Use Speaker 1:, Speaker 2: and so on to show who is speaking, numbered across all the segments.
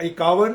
Speaker 1: 51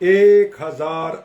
Speaker 1: 1000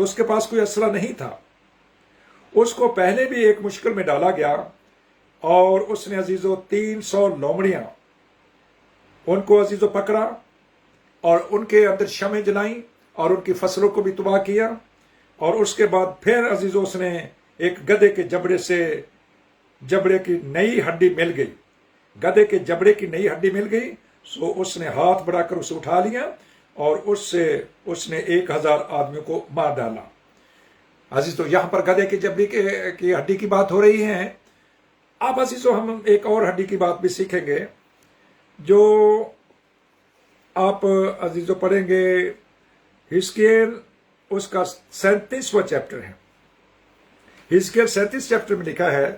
Speaker 1: تو اس کے پاس کوئی اسلحہ نہیں تھا. اس کو پہلے بھی ایک مشکل میں ڈالا گیا اور اس نے عزیزو 300 لومڑیاں ان کو عزیزو پکڑا اور ان کے اندر شمع جلائیں اور ان کی فصلوں کو بھی تباہ کیا. اور اس کے بعد پھر عزیزو اس نے ایک گدھے کے جبڑے کی نئی ہڈی مل گئی. گدھے کے جبڑے کی نئی ہڈی مل گئی. سو اس نے ہاتھ بڑھا کر اسے اٹھا لیا اور اس سے اس نے 1000 آدمیوں کو مار ڈالا. عزیزو یہاں پر گدھے کے جبڑے کی ہڈی کی بات ہو رہی ہے. اب عزیزو ہم ایک اور ہڈی کی بات بھی سیکھیں گے جو آپ عزیزو پڑھیں گے. حزقیل اس کا 37واں چیپٹر ہے. حزقیل 37 چیپٹر میں لکھا ہے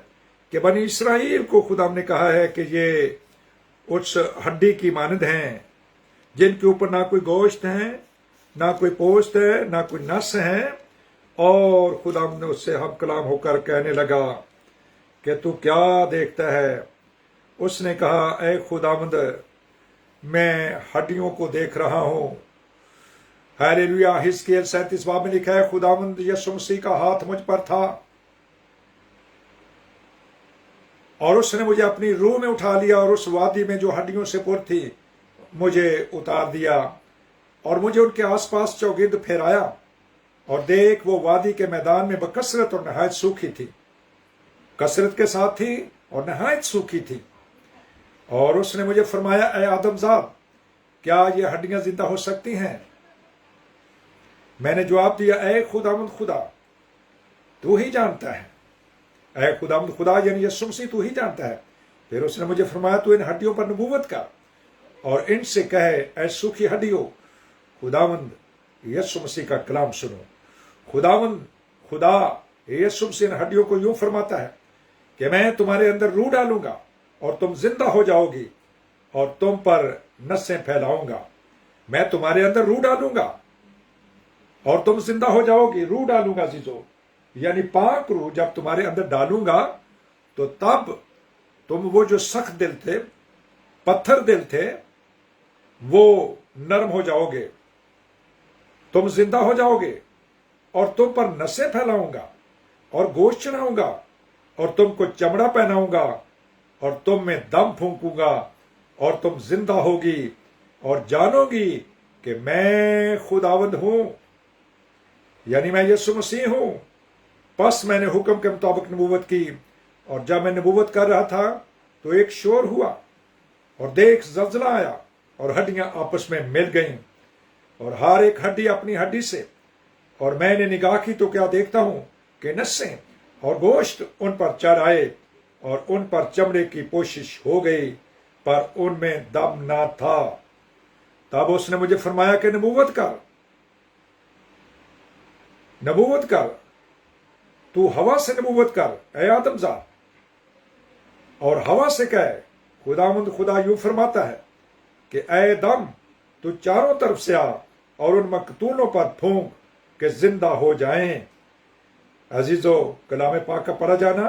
Speaker 1: کہ بنی اسرائیل کو خدا نے کہا ہے کہ یہ اس ہڈی کی مانند ہیں جن کے اوپر نہ کوئی گوشت ہے، نہ کوئی پوست ہے، نہ کوئی نس ہے. اور خدا نے اس سے ہم کلام ہو کر کہنے لگا کہ تو کیا دیکھتا ہے؟ اس نے کہا اے خداوند میں ہڈیوں کو دیکھ رہا ہوں. ہیلیلویا. حزقیل 37 باب میں لکھا ہے خداوند یسوع مسیح کا ہاتھ مجھ پر تھا اور اس نے مجھے اپنی روح میں اٹھا لیا اور اس وادی میں جو ہڈیوں سے پر تھی مجھے اتار دیا اور مجھے ان کے آس پاس چوگرد پھیرایا. اور دیکھ وہ وادی کے میدان میں بکثرت اور نہایت سوکھی تھی. کثرت کے ساتھ تھی اور نہایت سوکھی تھی. اور اس نے مجھے فرمایا اے آدم زاد کیا یہ ہڈیاں زندہ ہو سکتی ہیں؟ میں نے جواب دیا اے خداوند خدا تو ہی جانتا ہے. اے خداوند خدا یعنی یسوع مسیح تو ہی جانتا ہے. پھر اس نے مجھے فرمایا تو ان ہڈیوں پر نبوت کر اور ان سے کہے اے سوکھی ہڈیوں خداوند یسوع مسیح کا کلام سنو. خداوند خدا یسوع مسیح ان ہڈیوں کو یوں فرماتا ہے کہ میں تمہارے اندر روح ڈالوں گا اور تم زندہ ہو جاؤ گی اور تم پر نسیں پھیلاؤں گا. میں تمہارے اندر روح ڈالوں گا اور تم زندہ ہو جاؤ گی. روح ڈالوں گا عزیزو یعنی پاک روح جب تمہارے اندر ڈالوں گا تو تب تم وہ جو سخت دل تھے، پتھر دل تھے، وہ نرم ہو جاؤ گے. تم زندہ ہو جاؤ گے اور تم پر نسیں پھیلاؤں گا اور گوشت چڑھاؤں گا اور تم کو چمڑا پہناؤں گا اور تم میں دم پھونکوں گا اور تم زندہ ہوگی اور جانو گی کہ میں خداوند ہوں یعنی میں یسوع مسیح ہوں. پس میں نے حکم کے مطابق نبوت کی اور جب میں نبوت کر رہا تھا تو ایک شور ہوا اور دیکھ زلزلہ آیا اور ہڈیاں آپس میں مل گئیں اور ہر ایک ہڈی اپنی ہڈی سے. اور میں نے نگاہ کی تو کیا دیکھتا ہوں کہ نسیں اور گوشت ان پر چڑھ آئے اور ان پر چمڑے کی پوشش ہو گئی پر ان میں دم نہ تھا. تب اس نے مجھے فرمایا کہ نبوت کر تو ہوا سے نبوت کر اے آدم زاد اور ہوا سے کہے خداوند خدا یوں فرماتا ہے کہ اے دم تو چاروں طرف سے آ اور ان مقتولوں پر پھونک کہ زندہ ہو جائیں. عزیزو کلام پاک کا پڑھا جانا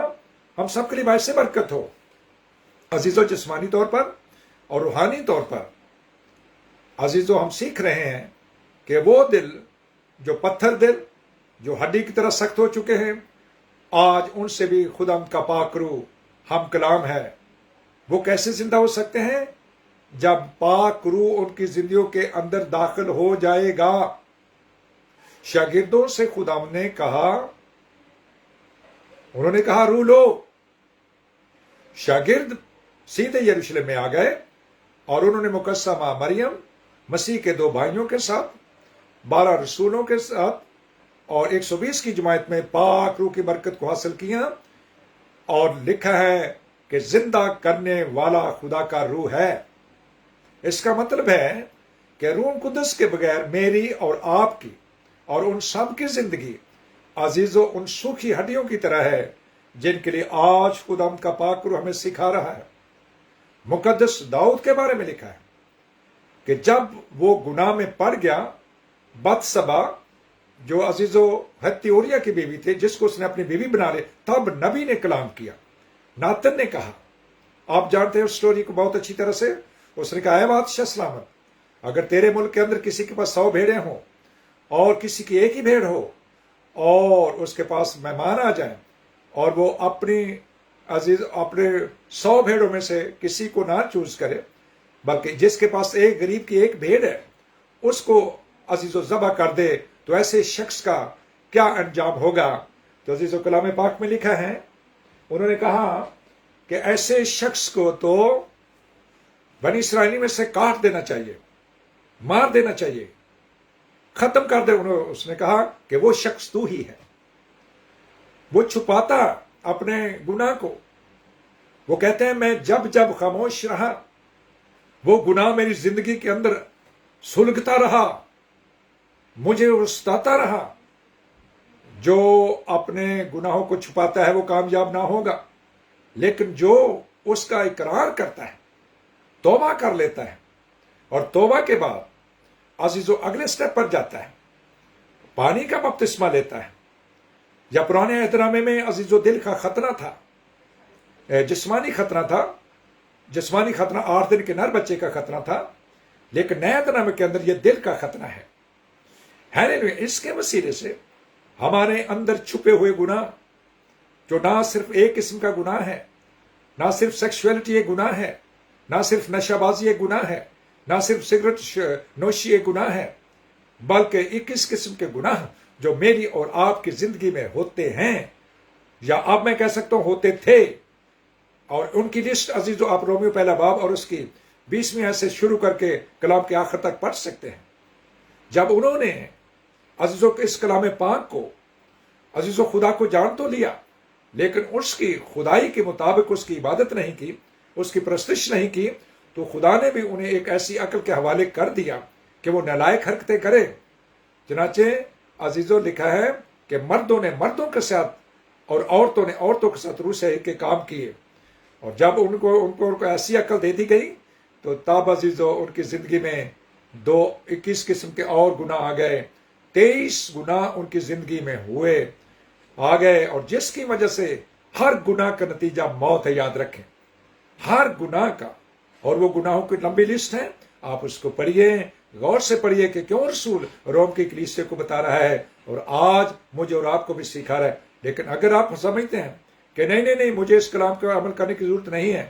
Speaker 1: ہم سب کے لیے باعث برکت ہو. عزیزو جسمانی طور پر اور روحانی طور پر عزیزو ہم سیکھ رہے ہیں کہ وہ دل جو پتھر دل جو ہڈی کی طرح سخت ہو چکے ہیں آج ان سے بھی خدا کا پاک روح ہم کلام ہے. وہ کیسے زندہ ہو سکتے ہیں؟ جب پاک روح ان کی زندگیوں کے اندر داخل ہو جائے گا. شاگردوں سے خدا نے کہا، انہوں نے کہا روح لو. شاگرد سیدھے یروشلم میں آ گئے اور انہوں نے مقدسہ مریم مسیح کے 2 بھائیوں کے ساتھ 12 رسولوں کے ساتھ اور 120 کی جماعت میں پاک روح کی برکت کو حاصل کیا. اور لکھا ہے کہ زندہ کرنے والا خدا کا روح ہے. اس کا مطلب ہے کہ روح قدس کے بغیر میری اور آپ کی اور ان سب کی زندگی عزیزو ان سوکھی ہڈیوں کی طرح ہے جن کے لیے آج خدا کا پاک روح ہمیں سکھا رہا ہے. مقدس داؤد کے بارے میں لکھا ہے کہ جب وہ گناہ میں پڑ گیا، بتسبا جو عزیزو ہتیوریا کی بیوی تھی جس کو اس نے اپنی بیوی بنا لے، تب نبی نے کلام کیا. ناتن نے کہا، آپ جانتے ہیں اس سٹوری کو بہت اچھی طرح سے. اس نے کہا اے بادشاہ سلامت، اگر تیرے ملک کے اندر کسی کے پاس 100 بھیڑیں ہوں اور کسی کی ایک ہی بھیڑ ہو اور اس کے پاس مہمان آ جائیں اور وہ اپنی اپنے 100 بھیڑوں میں سے کسی کو نہ چوز کرے، بلکہ جس کے پاس ایک غریب کی ایک بھیڑ ہے اس کو عزیز و ذبح کر دے، تو ایسے شخص کا کیا انجام ہوگا؟ تو عزیز و کلام پاک میں لکھا ہے، انہوں نے کہا کہ ایسے شخص کو تو بنی اسرائیلی میں سے کاٹ دینا چاہیے، مار دینا چاہیے، ختم کر دے۔ اس نے کہا کہ وہ شخص تو ہی ہے۔ وہ چھپاتا اپنے گناہ کو، وہ کہتے ہیں میں جب جب خاموش رہا وہ گناہ میری زندگی کے اندر سلگتا رہا، مجھے ستاتا رہا۔ جو اپنے گناہوں کو چھپاتا ہے وہ کامیاب نہ ہوگا، لیکن جو اس کا اقرار کرتا ہے، توبہ کر لیتا ہے، اور توبہ کے بعد عزیزو اگلے سٹیپ پر جاتا ہے، پانی کا بپتسمہ لیتا ہے، یا پرانے عہد نامے میں عزیزو دل کا خطرہ تھا، جسمانی خطرہ تھا، جسمانی خطرہ 8 دن کے نر بچے کا خطرہ تھا، لیکن نئے عہد نامے کے اندر یہ دل کا خطرہ ہے۔ ہیلیلویا! اس کے وسیلے سے ہمارے اندر چھپے ہوئے گناہ، جو نہ صرف ایک قسم کا گناہ ہے، نہ صرف سیکشولیٹی ایک گناہ ہے، نہ صرف نشہ بازی ایک گناہ ہے، نہ صرف سگریٹ نوشی ایک گناہ ہے، بلکہ 21 قسم کے گناہ جو میری اور آپ کی زندگی میں ہوتے ہیں، یا اب میں کہہ سکتا ہوں ہوتے تھے، اور ان کی لسٹ عزیزو آپ رومیو پہلا باب اور اس کی 20ویں آیت سے شروع کر کے کلام کے آخر تک پڑھ سکتے ہیں۔ جب انہوں نے عزیزو اس کلام پاک کو، عزیزو خدا کو جان تو لیا، لیکن اس کی خدائی کے مطابق اس کی عبادت نہیں کی، اس کی پرستش نہیں کی، تو خدا نے بھی انہیں ایک ایسی عقل کے حوالے کر دیا کہ وہ نالائق حرکتیں کرے۔ چنانچہ عزیزو لکھا ہے کہ مردوں نے مردوں کے ساتھ اور عورتوں نے عورتوں کے ساتھ روح سے کے کام کیے، اور جب ان کو ایسی عقل دے دی گئی تو تب عزیزو ان کی زندگی میں 21 قسم کے اور گناہ آ گئے، 23 گناہ ان کی زندگی میں آ گئے، اور جس کی وجہ سے ہر گناہ کا نتیجہ موت ہے، یاد رکھیں، ہر گناہ کا۔ اور وہ گناہوں کی لمبی لسٹ ہے، آپ اس کو پڑھیے، غور سے پڑھیے کہ کیوں رسول روم کی کلیسیا کو بتا رہا ہے، اور آج مجھے اور آپ کو بھی سکھا رہا ہے۔ لیکن اگر آپ سمجھتے ہیں کہ نہیں مجھے اس کلام پر عمل کرنے کی ضرورت نہیں ہے،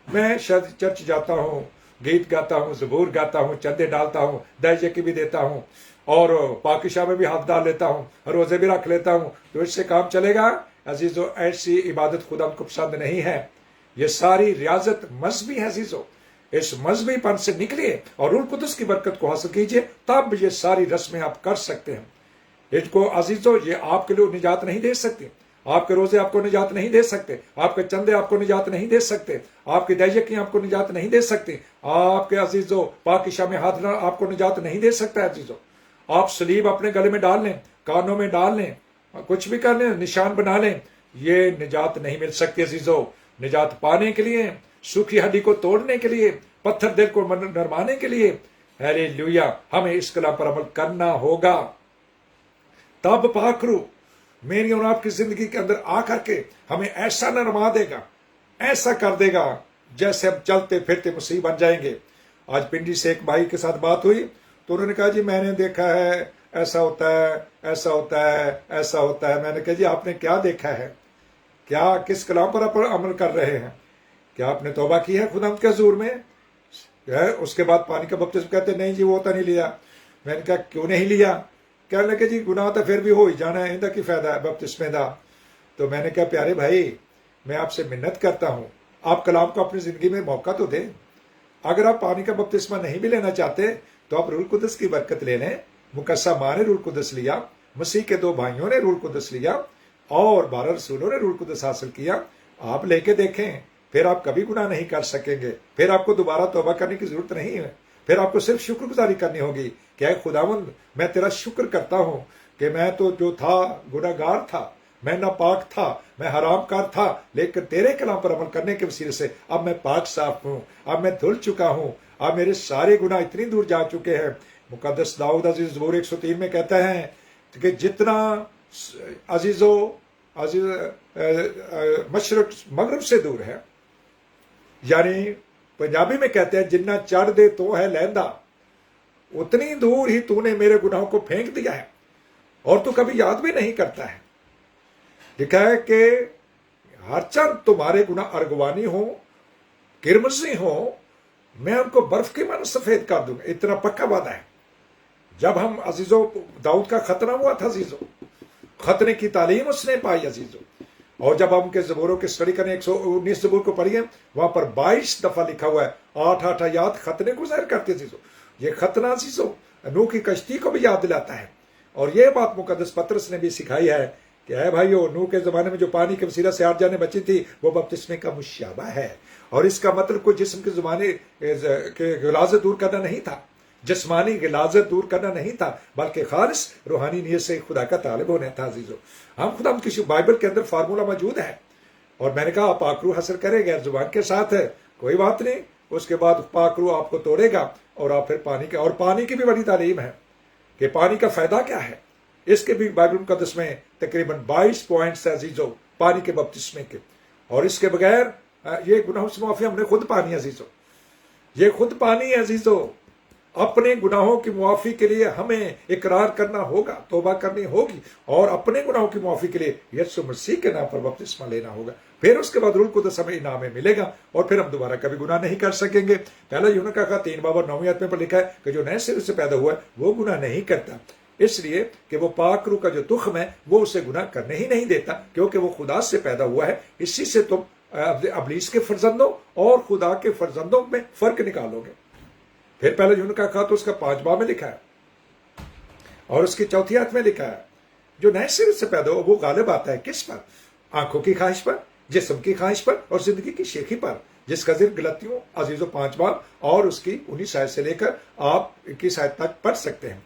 Speaker 1: میں شاید چرچ جاتا ہوں، گیت گاتا ہوں، زبور گاتا ہوں، چندے ڈالتا ہوں، دہیجے کی بھی دیتا ہوں، اور پاکشاہ میں بھی ہاتھ ڈال لیتا ہوں، روزے بھی رکھ لیتا ہوں، تو اس سے کام چلے گا؟ عزیزو ایسی عبادت خدا کو پسند نہیں ہے۔ یہ ساری ریاضت مذہبی ہے عزیزو، اس مذہبی پن سے نکلیے اور روح القدس کی برکت کو حاصل کیجئے، تب یہ ساری رسمیں آپ کر سکتے ہیں۔ ان کو عزیزو یہ آپ کے لیے نجات نہیں دے سکتے، آپ کے روزے آپ کو نجات نہیں دے سکتے، آپ کے چندے آپ کو نجات نہیں دے سکتے، آپ کے دہیے آپ کو نجات نہیں دے سکتے، آپ کے عزیزو پاکشاہ میں ہاتھ آپ کو نجات نہیں دے سکتا ہے۔ عزیزو آپ سلیب اپنے گلے میں ڈال لیں، کانوں میں ڈال لیں، کچھ بھی کر لیں، نشان بنا لیں، یہ نجات نہیں مل سکتی عزیزو۔ نجات پانے کے لیے، سوکھی ہڈی کو توڑنے کے لیے، پتھر دل کو نرمانے کے لیے، ہیلیلویا، ہمیں اس کلام پر عمل کرنا ہوگا۔ تب پاک روح میری اور آپ کی زندگی کے اندر آ کر کے ہمیں ایسا نرما دے گا، ایسا کر دے گا جیسے ہم چلتے پھرتے مسیح بن جائیں گے۔ آج پنڈی سے ایک بھائی کے ساتھ بات ہوئی تو انہوں نے کہا جی میں نے دیکھا ہے ایسا ہوتا ہے، ایسا ہوتا ہے، ایسا ہوتا ہے۔ میں نے کہا جی آپ نے کیا دیکھا ہے؟ کیا کس کلام پر آپ عمل کر رہے ہیں؟ کیا آپ نے توبہ کی ہے خدا کے حضور میں؟ اس کے بعد پانی کا بپتسمہ کہتے نہیں جی وہ تو نہیں لیا۔ میں نے کہا کیوں نہیں لیا؟ کہنے لگے جی گناہ تو پھر بھی ہو ہی جانا ہے، اندہ کی فائدہ ہے بپتسمے دا۔ تو میں نے کہا پیارے بھائی میں آپ سے منت کرتا ہوں، آپ کلام کو اپنی زندگی میں موقع تو دیں۔ اگر آپ پانی کا بپتسمہ نہیں بھی لینا چاہتے تو آپ روح القدس کی برکت لے لیں۔ مقدسہ ماں نے روح القدس لیا، مسیح کے 2 بھائیوں نے روح القدس لیا، اور 12 رسولوں نے روح القدس حاصل کیا۔ آپ لے کے دیکھیں، پھر آپ کبھی گناہ نہیں کر سکیں گے، پھر آپ کو دوبارہ توبہ کرنے کی ضرورت نہیں ہے، پھر آپ کو صرف شکر گزاری کرنی ہوگی کہ اے خداوند میں تیرا شکر کرتا ہوں کہ میں تو جو تھا گناہ گار تھا، میں ناپاک تھا، میں حرام کار تھا، لیکن تیرے کلام پر عمل کرنے کے وسیلے سے اب میں پاک صاف ہوں، اب میں دھل چکا ہوں، اب میرے سارے گناہ اتنی دور جا چکے ہیں۔ مقدس داؤد عزیز زبور 103 میں کہتا ہے کہ جتنا عزیزو مشرق مغرب سے دور ہے، یعنی پنجابی میں کہتے ہیں جننا چڑھ دے تو ہے لہندا، اتنی دور ہی تو نے میرے گناہوں کو پھینک دیا ہے۔ اور تو کبھی یاد بھی نہیں کرتا ہے. لکھا ہے کہ ہرچند تمہارے گناہ ارغوانی ہو، کرمزی ہو، میں ان کو برف کی مانند سفید کر دوں گا. اتنا پکا وعدہ ہے. جب ہم عزیزو داؤد کا ختنہ ہوا تھا عزیزو، ختنے کی تعلیم اس نے پائی عزیزو. اور جب ہم کے زبوروں کی اسٹڈی کریں 119 زبور کو پڑھیے، وہاں پر 22 دفعہ لکھا ہوا ہے 8 آیات ختنے کو ظاہر کرتے عزیزو. یہ ختنہ عزیزو نوح کی کشتی کو بھی یاد دلاتا ہے. اور یہ بات مقدس پطرس نے بھی سکھائی ہے کہ اے بھائیو، نوح کے زمانے میں جو پانی کے وسیلہ سے 8 جانیں بچی تھی وہ بپتسمے کا مشابہ ہے. اور اس کا مطلب کوئی جسم کے زمانے کے غلاظت دور کرنا نہیں تھا، جسمانی غلاظت دور کرنا نہیں تھا، بلکہ خالص روحانی نیت سے خدا کا طالب ہونا تھا عزیزو. ہم خدا کی بائبل کے اندر فارمولہ موجود ہے، اور میں نے کہا پاک روح حاصل کرے غیر زبان کے ساتھ ہے، کوئی بات نہیں. اس کے بعد پاک روح آپ کو توڑے گا، اور آپ پھر پانی کی بھی بڑی تعلیم ہے کہ پانی کا فائدہ کیا ہے. اس کے بھی بائبل مقدس میں تقریباً 22 پوائنٹس ہے عزیزو پانی کے بپتسمے کے. اور اس کے بغیر یہ گناہوں سے معافی ہم نے خود پانی ہے عزیزو، یہ خود پانی ہے عزیزو. اپنے گناہوں کی معافی کے لیے ہمیں اقرار کرنا ہوگا، توبہ کرنی ہوگی، اور اپنے گناہوں کی معافی کے لیے یسوع مسیح کے نام پر بپتسمہ لینا ہوگا. پھر اس کے بعد روح القدس ہمیں انعام میں ملے گا، اور پھر ہم دوبارہ کبھی گناہ نہیں کر سکیں گے. پہلا یوحنا کا 3 باب اور 9 آیت میں پر لکھا ہے کہ جو نئے سرے سے پیدا ہوا ہے وہ گناہ نہیں کرتا، اس لیے کہ وہ پاک روح کا جو تخم ہے وہ اسے گناہ کرنے ہی نہیں دیتا، کیونکہ وہ خدا سے پیدا ہوا ہے. اسی سے تم ابلیس کے فرزندوں اور خدا کے فرزندوں میں فرق نکالو گے. پھر پہلے یوحنا کا خط اس کا 5 باب میں لکھا ہے اور اس کی 4 آیت میں لکھا ہے جو نئے سرے سے پیدا ہو وہ غالب آتا ہے کس پر؟ آنکھوں کی خواہش پر، جسم کی خواہش پر، اور زندگی کی شیخی پر، جس کا ذکر غلطیوں عزیزو 5 باب اور اس کی 19 آیت سے لے کر آپ 21 آیت تک پڑھ سکتے ہیں.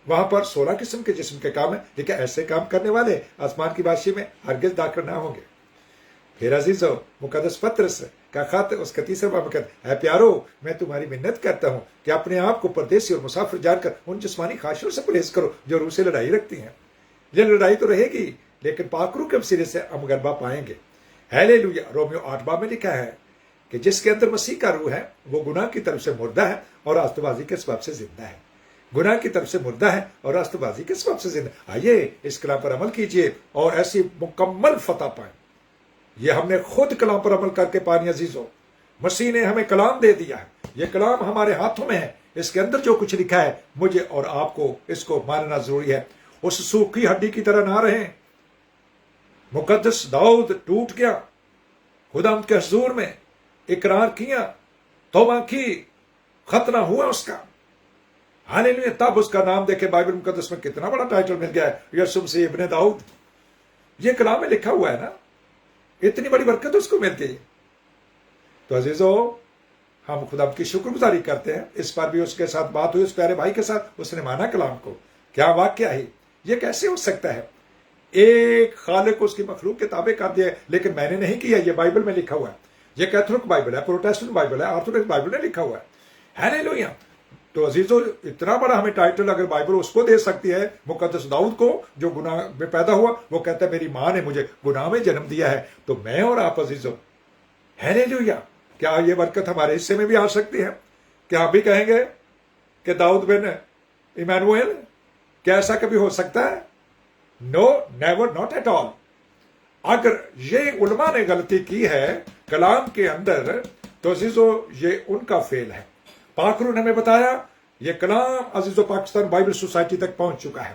Speaker 1: وہاں پر 16 قسم کے جسم کے کام ہیں، لیکن ایسے کام کرنے والے آسمان کی بادشاہی میں ہرگز داخل نہ ہوں گے. پھر عزیزو مقدس پطرس کا خط اس کا 3 باب میں کہتا ہے اے پیارو، میں تمہاری منت کرتا ہوں کہ اپنے آپ کو پردیسی اور مسافر جان کر ان جسمانی خواہشوں سے پرہیز کرو جو روح سے لڑائی رکھتی ہیں. یہ لڑائی تو رہے گی، لیکن پاک روح کے وسیلے سے ہم غلبہ پائیں گے. ہیلیلویا. رومیو 8 باب میں لکھا ہے کہ جس کے اندر مسیح کا روح ہے وہ گناہ کی طرف سے مردہ ہے اور راستہ بازی کے سبب سے زندہ ہے. گناہ کی طرف سے مردہ ہے اور راستہ بازی کے سبب سے زندہ. آئیے اس کلام پر عمل کیجئے اور ایسی مکمل فتح پائیں. یہ ہم نے خود کلام پر عمل کر کے پانی عزیزو. مسیح نے ہمیں کلام دے دیا ہے، یہ کلام ہمارے ہاتھوں میں ہے. اس کے اندر جو کچھ لکھا ہے مجھے اور آپ کو اس کو ماننا ضروری ہے. اس سوکھی ہڈی کی طرح نہ رہیں. مقدس داؤد ٹوٹ گیا، خدا ان کے حضور میں اقرار کیا، توبہ کی، ختنہ ہوا اس کا. ہاللیلویا. تب اس کا نام دیکھے بائبل مقدس میں کتنا بڑا ٹائٹل مل گیا ہے، یسوع مسیح ابن داؤد. یہ کلام میں لکھا ہوا ہے نا، اتنی بڑی برکت اس کو مل گئی. تو عزیزو ہم خدا کی شکر گزاری کرتے ہیں. اس پر بھی اس کے ساتھ بات ہوئی، اس پیارے بھائی کے ساتھ، اس نے مانا کلام کو. کیا واقعہ ہے یہ؟ کیسے ہو سکتا ہے؟ ایک خالق کو اس کی مخلوق کے تابع کر دیا، لیکن میں نے نہیں کیا. یہ بائبل میں لکھا ہوا ہے. یہ کیتھولک بائبل ہے، پروٹیسٹنٹ بائبل ہے، آرتھوڈکس بائبل میں لکھا ہوا ہے. ہیلیلویا. تو عزیزو اتنا بڑا ہمیں ٹائٹل اگر بائبل اس کو دے سکتی ہے، مقدس داؤد کو جو گناہ میں پیدا ہوا، وہ کہتا ہے میری ماں نے مجھے گناہ میں جنم دیا ہے، تو میں اور آپ عزیزو ہیلیلویا. کیا یہ برکت ہمارے حصے میں بھی آ سکتی ہے؟ کیا ہم بھی کہیں گے کہ داؤد بن ایمانویل؟ کیا ایسا کبھی ہو سکتا ہے؟ نو، نیور، ناٹ ایٹ آل. اگر یہ علماء نے غلطی کی ہے کلام کے اندر تو عزیزو یہ ان کا فیل ہے. پاک روح نے ہمیں بتایا یہ کلام عزیزو پاکستان بائبل سوسائٹی تک پہنچ چکا ہے،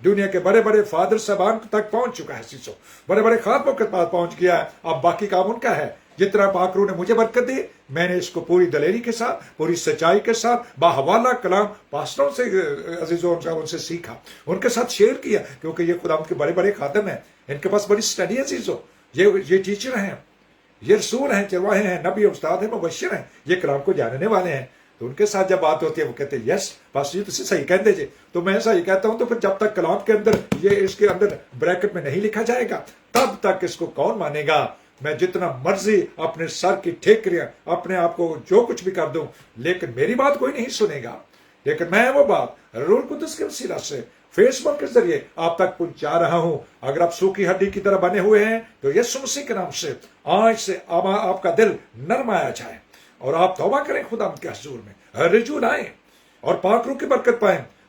Speaker 1: دنیا کے بڑے بڑے فادر صاحبان تک پہنچ چکا ہے عزیزو، بڑے بڑے خادموں کے پاس پہنچ گیا ہے. اب باقی کام ان کا ہے. جتنا پاک روح نے مجھے برکت دی، میں نے اس کو پوری دلیری کے ساتھ، پوری سچائی کے ساتھ، باحوالہ کلام پاسٹروں سے عزیزو ان سے سیکھا، ان کے ساتھ شیئر کیا، کیونکہ یہ خدا کے بڑے بڑے خادم ہیں، ان کے پاس بڑی اسٹڈی ہے عزیزو. یہ ٹیچر ہیں، یہ رسول ہیں، چرواہے ہیں، نبی، استاد ہیں، مبشر ہیں، یہ کلام کو جاننے والے ہیں. تو ان کے ساتھ جب بات ہوتی ہے وہ کہتے ہیں یس پاسٹر جی تسی صحیح کہہ دیجیے. تو میں صحیح کہتا ہوں. تو پھر جب تک کلام کے اندر یہ اس کے اندر بریکٹ میں نہیں لکھا جائے گا تب تک اس کو کون مانے گا؟ میں جتنا مرضی اپنے سر کی ٹھیکریاں اپنے آپ کو جو کچھ بھی کر دوں، لیکن میری بات کوئی نہیں سنے گا. لیکن میں وہ بات روح القدس کے وسیلہ سے فیس بک کے ذریعے آپ تک پہنچا رہا ہوں. اگر آپ سوکھی ہڈی کی طرح بنے ہوئے ہیں تو یسوع مسیح کے نام سے آج سے آپ کا دل نرم آیا جائے اور آپ توبہ کریں خدا کے حضور میں، رجوع لائیں اور پاک روح کی برکت پائیں.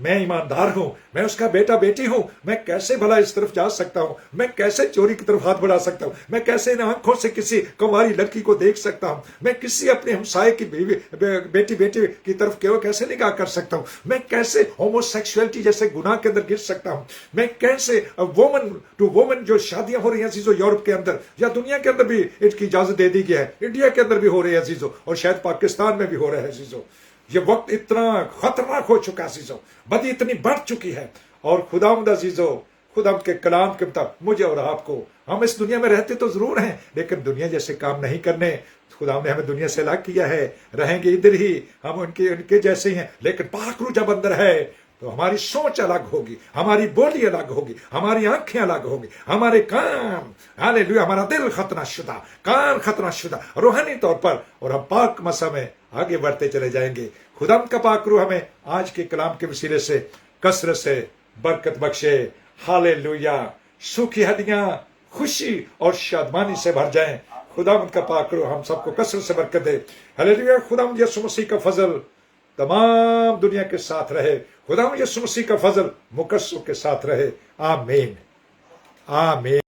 Speaker 1: میں ایماندار ہوں, میں اس کا بیٹا بیٹی ہوں, میں کیسے بھلا اس طرف جا سکتا ہوں, میں کیسے چوری کی طرف ہاتھ بڑھا سکتا ہوں, میں کیسے ان آنکھوں سے کسی کنواری لڑکی کو دیکھ سکتا ہوں, میں کسی اپنے ہمسائے کی بیٹی کی طرف کیسے نگاہ کر سکتا ہوں, میں کیسے ہومو سیکسولیٹی جیسے گناہ کے اندر گر سکتا ہوں, میں کیسے وومن ٹو وومن جو شادیاں ہو رہی ہیں عزیزو یورپ کے اندر یا دنیا کے اندر بھی اس کی اجازت دے دی گئی ہے, انڈیا کے اندر بھی ہو رہی ہے عزیزو, اور شاید پاکستان میں بھی ہو رہا ہے عزیزو. یہ وقت اتنا خطرناک ہو چکا عزیزو, بدی اتنی بڑھ چکی ہے, اور خداوند عزیزو خداوند کے کلام کے مطابق مجھے اور آپ کو, ہم اس دنیا میں رہتے تو ضرور ہیں لیکن دنیا جیسے کام نہیں کرنے. خدا نے ہمیں دنیا سے الگ کیا ہے, رہیں گے ادھر ہی, ہم ان کے جیسے ہی ہیں, لیکن پاک روح جب اندر ہے تو ہماری سوچ الگ ہوگی, ہماری بولی الگ ہوگی, ہماری آنکھیں الگ ہوگی, ہمارے کام ہاللیلویا, ہمارا دل ختنہ شدہ, کان ختنہ شدہ روحانی طور پر, اور ہم پاک مسا میں آگے بڑھتے چلے جائیں گے. خدا کا پاک روح ہمیں آج کے کلام کے وسیلے سے کثرت سے برکت بخشے. ہاللیلویا, سوکھی ہڈیاں خوشی اور شادمانی سے بھر جائیں. خداوند کا پاک روح ہم سب کو کثرت سے برکت دے. ہاللیلویا. خداوند یسوع مسیح کا فضل تمام دنیا کے ساتھ رہے. خداوند یسوع مسیح کا فضل مقدسوں کے ساتھ رہے. آمین آمین.